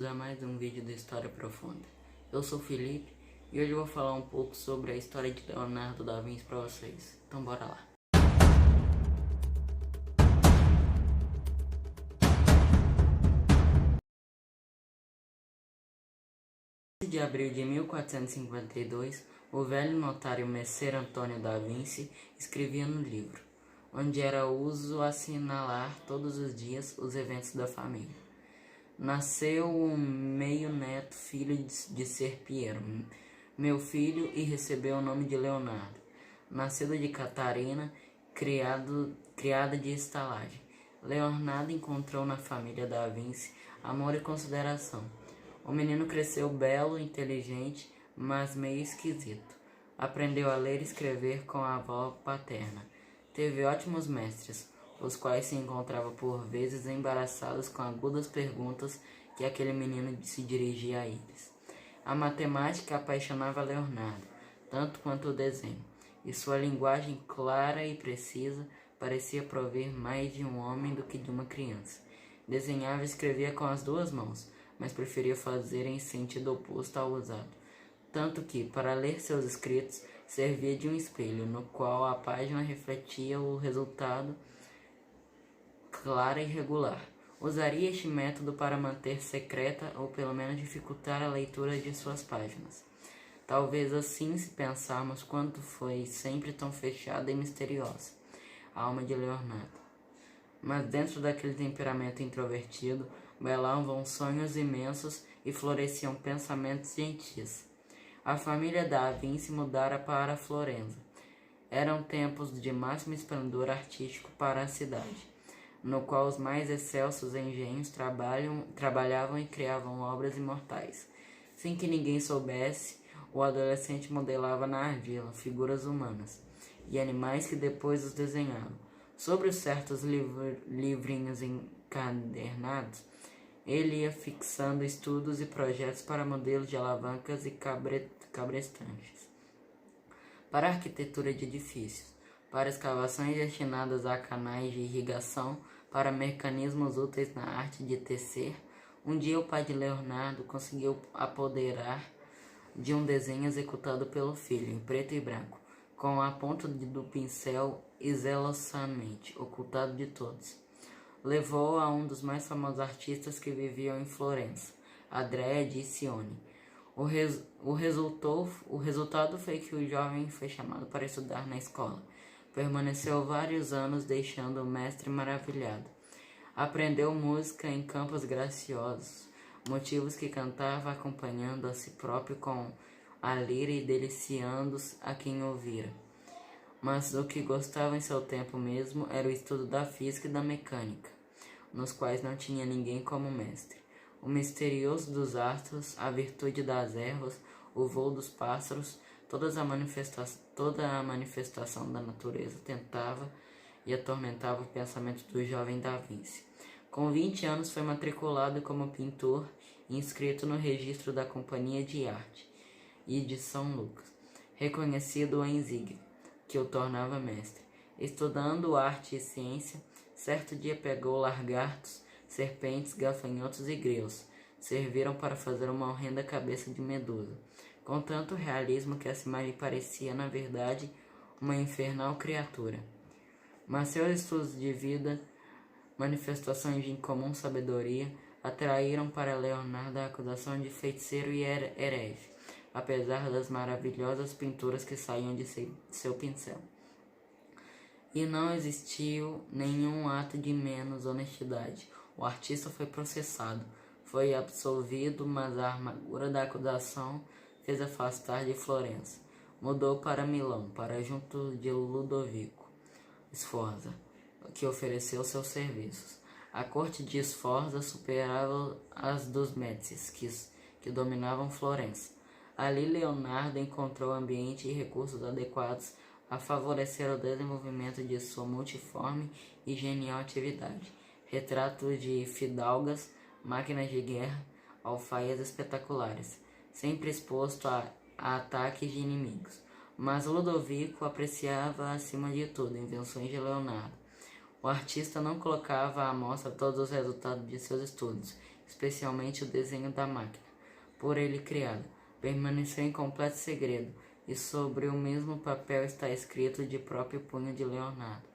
A mais um vídeo da História Profunda. Eu sou o Felipe e hoje eu vou falar um pouco sobre a história de Leonardo da Vinci para vocês. Então bora lá. 15 de abril de 1452, o velho notário Messer Antônio da Vinci escrevia no livro, onde era uso assinalar todos os dias os eventos da família. Nasceu um meio-neto, filho de Ser Piero, meu filho, e recebeu o nome de Leonardo, nascido de Catarina, criada de estalagem. Leonardo encontrou na família da Vinci amor e consideração. O menino cresceu belo, inteligente, mas meio esquisito. Aprendeu a ler e escrever com a avó paterna. Teve ótimos mestres, os quais se encontravam por vezes embaraçados com agudas perguntas que aquele menino se dirigia a eles. A matemática apaixonava Leonardo, tanto quanto o desenho, e sua linguagem clara e precisa parecia prover mais de um homem do que de uma criança. Desenhava e escrevia com as duas mãos, mas preferia fazer em sentido oposto ao usado, tanto que, para ler seus escritos, servia de um espelho, no qual a página refletia o resultado clara e regular. Usaria este método para manter secreta ou pelo menos dificultar a leitura de suas páginas. Talvez assim, se pensarmos quanto foi sempre tão fechada e misteriosa a alma de Leonardo. Mas dentro daquele temperamento introvertido, bailavam sonhos imensos e floresciam pensamentos gentis. A família da Vinci mudara para Florença. Eram tempos de máximo esplendor artístico para a cidade, no qual os mais excelsos engenhos trabalhavam e criavam obras imortais. Sem que ninguém soubesse, o adolescente modelava na argila figuras humanas e animais que depois os desenhava. Sobre certos livrinhos encadernados, ele ia fixando estudos e projetos para modelos de alavancas e cabrestantes, para a arquitetura de edifícios, para escavações destinadas a canais de irrigação, para mecanismos úteis na arte de tecer. Um dia o pai de Leonardo conseguiu apoderar de um desenho executado pelo filho, em preto e branco, com a ponta do pincel e zelosamente ocultado de todos. Levou a um dos mais famosos artistas que viviam em Florença, Andrea di Cione. O resultado foi que o jovem foi chamado para estudar na escola. Permaneceu vários anos, deixando o mestre maravilhado. Aprendeu música em campos graciosos, motivos que cantava acompanhando a si próprio com a lira e deliciando a quem ouvira. Mas o que gostava em seu tempo mesmo era o estudo da física e da mecânica, nos quais não tinha ninguém como mestre. O misterioso dos astros, a virtude das ervas, o voo dos pássaros, toda a manifestação da natureza tentava e atormentava o pensamento do jovem Da Vinci. Com 20 anos foi matriculado como pintor e inscrito no registro da Companhia de Arte e de São Lucas, reconhecido em Zig, que o tornava mestre. Estudando arte e ciência, certo dia pegou lagartos, serpentes, gafanhotos e grilos. Serviram para fazer uma horrenda cabeça de medusa, com tanto realismo que essa imagem parecia, na verdade, uma infernal criatura. Mas seus estudos de vida, manifestações de incomum sabedoria, atraíram para Leonardo a acusação de feiticeiro e herege, apesar das maravilhosas pinturas que saíam de seu pincel. E não existiu nenhum ato de menos honestidade. O artista foi processado, foi absolvido, mas a amargura da acusação fez afastar de Florença. Mudou para Milão, para junto de Ludovico Sforza, que ofereceu seus serviços. A corte de Sforza superava as dos Médicis, que dominavam Florença. Ali Leonardo encontrou ambiente e recursos adequados a favorecer o desenvolvimento de sua multiforme e genial atividade. Retratos de fidalgas, máquinas de guerra, alfaias espetaculares, sempre exposto a ataques de inimigos. Mas Ludovico apreciava acima de tudo invenções de Leonardo. O artista não colocava à mostra todos os resultados de seus estudos, especialmente o desenho da máquina, por ele criada, permaneceu em completo segredo, e sobre o mesmo papel está escrito de próprio punho de Leonardo.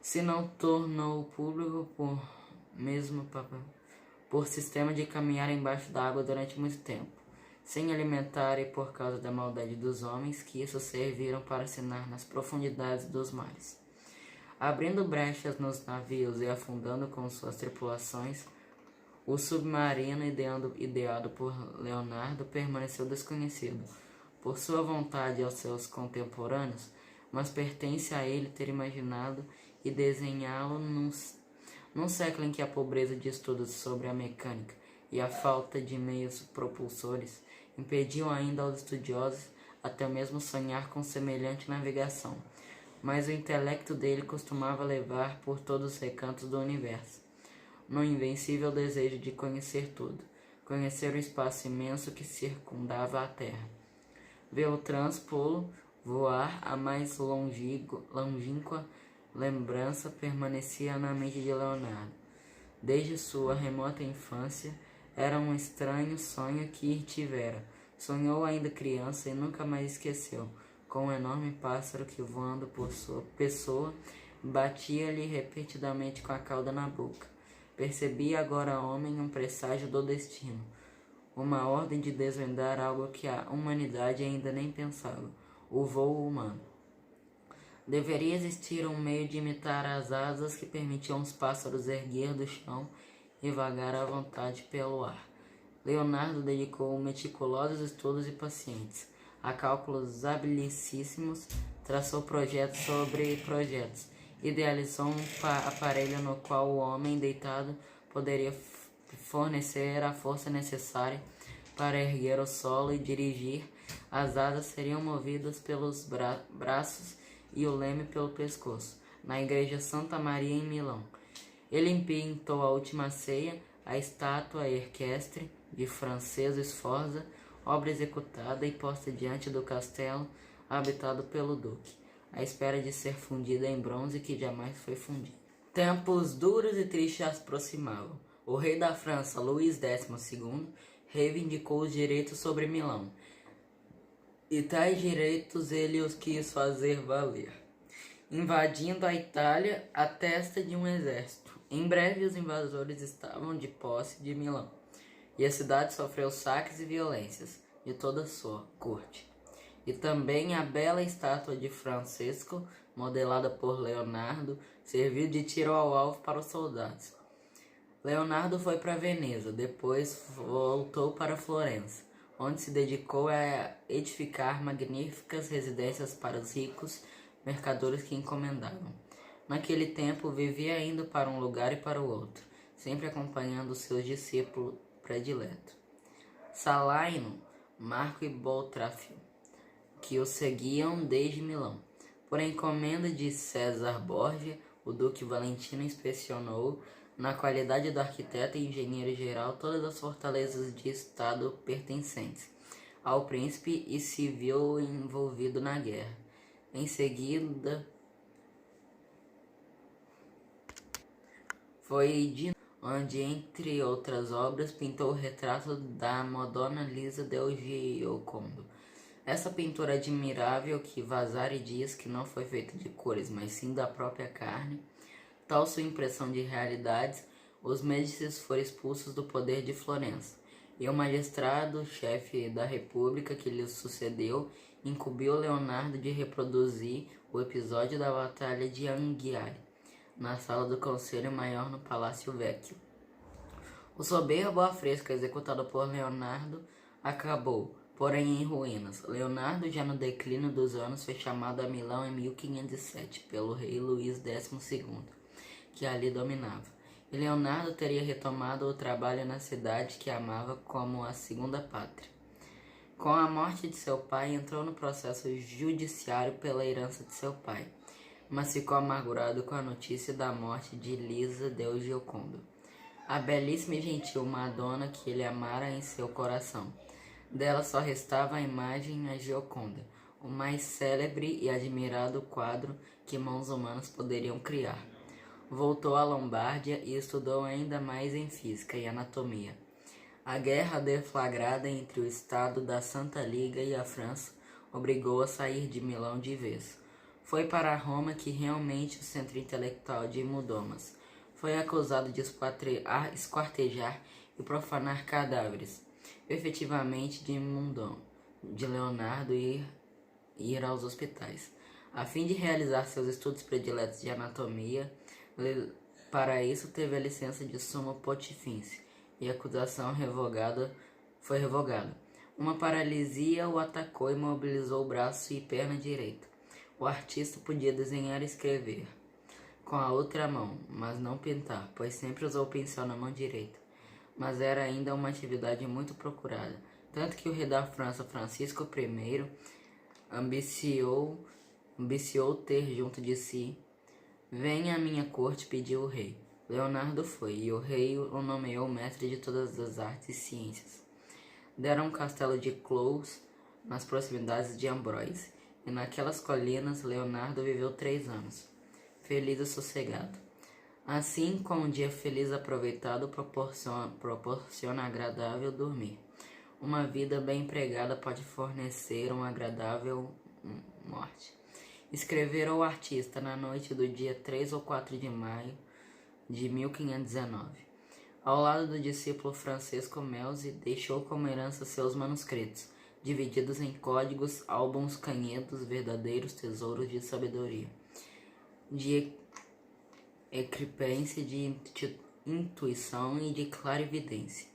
Se não tornou público por sistema de caminhar embaixo da água durante muito tempo, sem alimentar e por causa da maldade dos homens, que isso serviram para assinar nas profundidades dos mares. Abrindo brechas nos navios e afundando com suas tripulações, o submarino ideado por Leonardo permaneceu desconhecido por sua vontade aos seus contemporâneos, mas pertence a ele ter imaginado e desenhá-lo num século em que a pobreza de estudos sobre a mecânica e a falta de meios propulsores impediam ainda aos estudiosos até mesmo sonhar com semelhante navegação. Mas o intelecto dele costumava levar por todos os recantos do universo, no invencível desejo de conhecer tudo, conhecer o espaço imenso que circundava a Terra. Ver o transpolo voar, a mais longínqua lembrança permanecia na mente de Leonardo. Desde sua remota infância, era um estranho sonho que tivera. Sonhou ainda criança e nunca mais esqueceu, com um enorme pássaro que, voando por sua pessoa, batia-lhe repetidamente com a cauda na boca. Percebia agora homem um presságio do destino, uma ordem de desvendar algo que a humanidade ainda nem pensava, o voo humano. Deveria existir um meio de imitar as asas que permitiam os pássaros erguer do chão e vagar à vontade pelo ar. Leonardo dedicou meticulosos estudos e pacientes a cálculos habilissimos, traçou projetos sobre projetos, idealizou um aparelho no qual o homem deitado poderia fornecer a força necessária para erguer o solo e dirigir. As asas seriam movidas pelos braços e o leme pelo pescoço, na igreja Santa Maria em Milão. Ele pintou a Última Ceia, a estátua equestre de Francesco Sforza, obra executada e posta diante do castelo habitado pelo duque, à espera de ser fundida em bronze que jamais foi fundido. Tempos duros e tristes se aproximavam. O rei da França, Luís XII, reivindicou os direitos sobre Milão, e tais direitos ele os quis fazer valer, invadindo a Itália à testa de um exército. Em breve os invasores estavam de posse de Milão, e a cidade sofreu saques e violências de toda a sua corte. E também a bela estátua de Francesco, modelada por Leonardo, serviu de tiro ao alvo para os soldados. Leonardo foi para Veneza, depois voltou para Florença, onde se dedicou a edificar magníficas residências para os ricos mercadores que encomendavam. Naquele tempo vivia indo para um lugar e para o outro, sempre acompanhando seus discípulos prediletos, Salaino, Marco e Boltrafio, que o seguiam desde Milão. Por encomenda de César Borgia, o duque Valentino inspecionou, na qualidade do arquiteto e engenheiro geral, todas as fortalezas de estado pertencentes ao príncipe e se viu envolvido na guerra. Em seguida, foi de onde, entre outras obras, pintou o retrato da Madonna Lisa del Giocondo. Essa pintura admirável, que Vasari diz que não foi feita de cores, mas sim da própria carne, tal sua impressão de realidades, os Médicis foram expulsos do poder de Florença, e o magistrado, chefe da república que lhe sucedeu, incumbiu Leonardo de reproduzir o episódio da Batalha de Anghiari, na sala do Conselho Maior no Palácio Vecchio. O soberbo afresco executado por Leonardo acabou, porém, em ruínas. Leonardo, já no declínio dos anos, foi chamado a Milão em 1507 pelo rei Luís XII, que ali dominava. E Leonardo teria retomado o trabalho na cidade que amava como a segunda pátria. Com a morte de seu pai, entrou no processo judiciário pela herança de seu pai, mas ficou amargurado com a notícia da morte de Lisa del Giocondo, a belíssima e gentil Madonna que ele amara em seu coração. Dela só restava a imagem a Gioconda, o mais célebre e admirado quadro que mãos humanas poderiam criar. Voltou à Lombardia e estudou ainda mais em física e anatomia. A guerra deflagrada entre o Estado da Santa Liga e a França obrigou a sair de Milão de vez. Foi para Roma que realmente o centro intelectual de Mudomas. Foi acusado de esquartejar e profanar cadáveres. Efetivamente de Leonardo ir aos hospitais. A fim de realizar seus estudos prediletos de anatomia, para isso teve a licença de Summo Pontifício e a acusação foi revogada. Uma paralisia o atacou e imobilizou o braço e perna direita. O artista podia desenhar e escrever com a outra mão, mas não pintar, pois sempre usou o pincel na mão direita. Mas era ainda uma atividade muito procurada, tanto que o rei da França, Francisco I, ambiciou ter junto de si: "Venha à minha corte", pediu o rei. Leonardo foi, e o rei o nomeou mestre de todas as artes e ciências. Deram um castelo de Clous nas proximidades de Ambroise, e naquelas colinas Leonardo viveu 3 anos, feliz e sossegado. Assim, com um dia feliz aproveitado, proporciona agradável dormir. Uma vida bem empregada pode fornecer uma agradável morte. Escrevera o artista na noite do dia 3 ou 4 de maio de 1519. Ao lado do discípulo Francesco Melzi, deixou como herança seus manuscritos, divididos em códigos, álbuns, canhedos, verdadeiros tesouros de sabedoria, de ecripência, de intuição e de clarividência,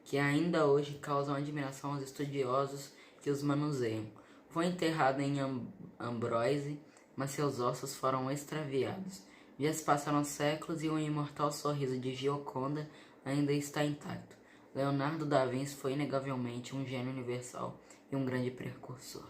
que ainda hoje causam admiração aos estudiosos que os manuseiam. Foi enterrado em Ambroise, mas seus ossos foram extraviados. Já se passaram séculos e o imortal sorriso de Gioconda ainda está intacto. Leonardo da Vinci foi inegavelmente um gênio universal e um grande precursor.